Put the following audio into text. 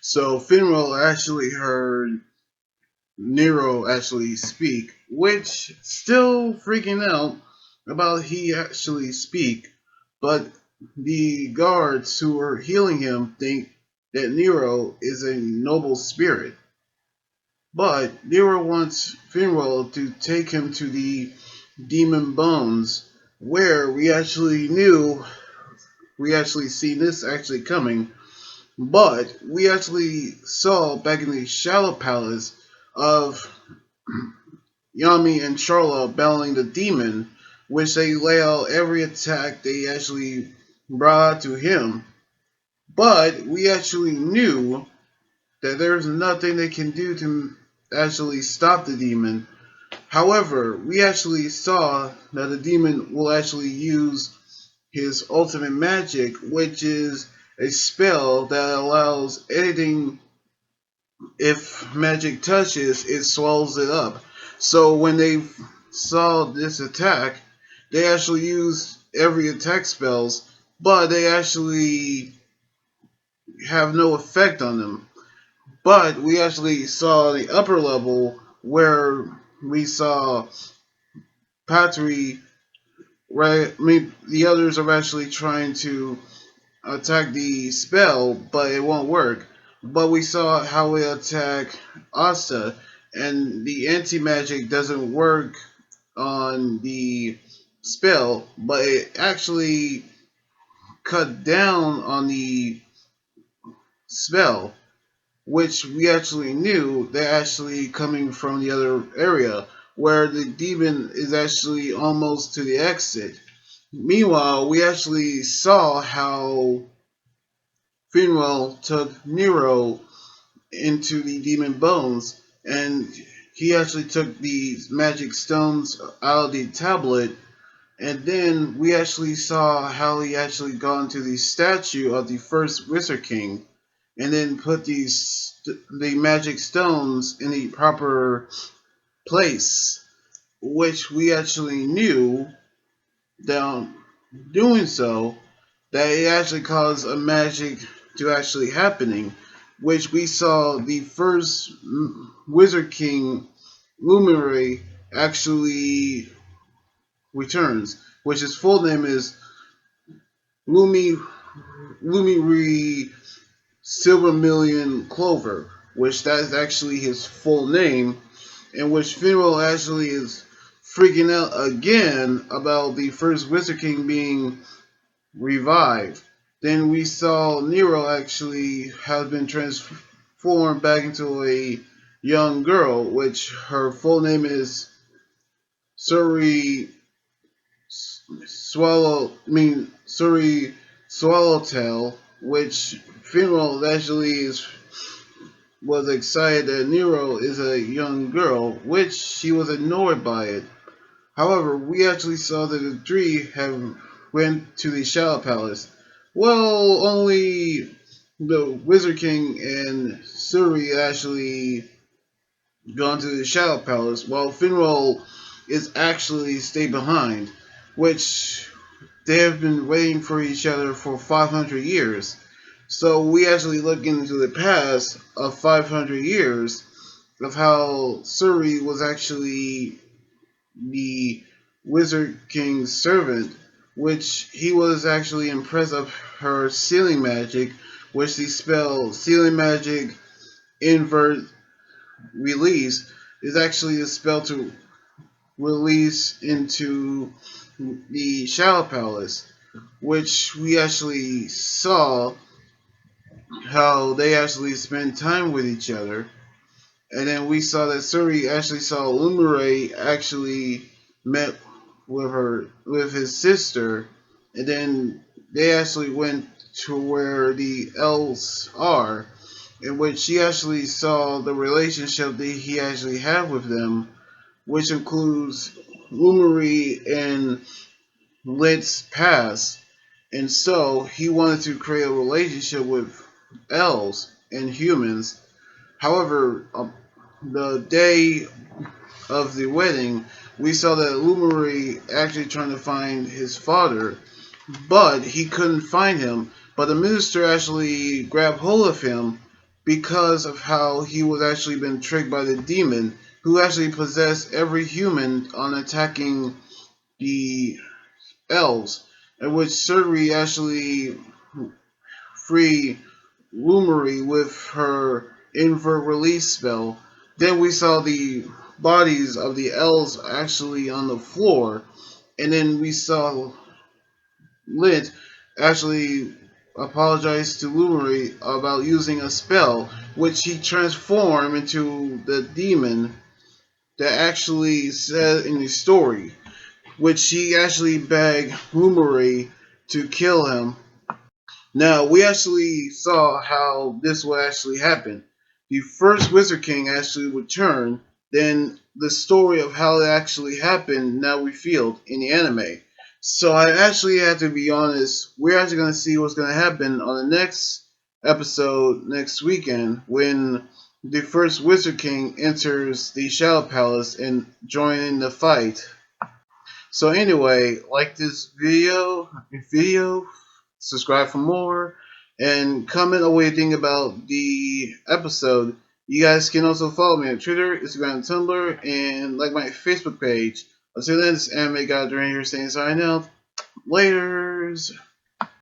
So Finral actually heard Nero actually speak, which still freaking out about he actually speak, but the guards who are healing him think that Nero is a noble spirit. But Nero wants Finral to take him to the demon bones, where we actually seen this actually coming, but we actually saw back in the Shadow Palace of Yami and Charla battling the demon, which they lay out every attack they actually brought out to him. But we actually knew that there's nothing they can do to actually stop the demon. However, we actually saw that the demon will actually use his ultimate magic, which is a spell that allows anything, if magic touches, it swallows it up. So when they saw this attack, they actually used every attack spells, but they actually have no effect on them. But we actually saw the upper level where we saw Patry, right? I mean, the others are actually trying to attack the spell, but it won't work. But we saw how it attack Asta, and the anti magic doesn't work on the spell, but it actually cut down on the spell, which we actually knew they're actually coming from the other area where the demon is actually almost to the exit. Meanwhile, we actually saw how Finwell took Nero into the demon bones, and he actually took the magic stones out of the tablet. And then we actually saw how he actually got into the statue of the first Wizard King, and then put the magic stones in the proper place, which we actually knew that doing so that it actually caused a magic to actually happening, which we saw the first Wizard King Luminary actually returns, which his full name is Lumi Lumiri Silver Million Clover, which that is actually his full name, in which Finral actually is freaking out again about the first Wizard King being revived. Then we saw Nero actually has been transformed back into a young girl, which her full name is Suri Suri Swallowtail, which Funeral actually was excited that Nero is a young girl, which she was annoyed by it. However, we actually saw that the three have went to the Shadow Palace. Well, only the Wizard King and Suri actually gone to the Shadow Palace, while Finral is actually stayed behind, which they have been waiting for each other for 500 years. So we actually look into the past of 500 years of how Suri was actually the Wizard King's servant, which he was actually impressed of her sealing magic, which the spell sealing magic invert release is actually a spell to release into the Shadow Palace, which we actually saw how they actually spend time with each other. And then we saw that Suri actually saw Lumire actually met with his sister, and then they actually went to where the elves are, in which she actually saw the relationship that he actually had with them, which includes Lumire and Lit's past. And so he wanted to create a relationship with elves and humans. However, the day of the wedding, we saw that Lumari actually trying to find his father, but he couldn't find him. But the minister actually grabbed hold of him because of how he was actually been tricked by the demon who actually possessed every human on attacking the elves, in which Suri actually free Lumeri with her invert release spell. Then we saw the bodies of the elves actually on the floor, and then we saw Lint actually apologize to Lumeri about using a spell, which he transformed into the demon that actually said in the story, which he actually begged Lumeri to kill him. Now, we actually saw how this would actually happen. The first Wizard King actually returned, then the story of how it actually happened now revealed in the anime. So I actually have to be honest, we're actually going to see what's going to happen on the next episode next weekend when the first Wizard King enters the Shadow Palace and joining the fight. So anyway, like this video, subscribe for more, and comment on what you think about the episode. You guys can also follow me on Twitter, Instagram, Tumblr, and like my Facebook page. Until then, this anime guy during here saying sign out. Laters.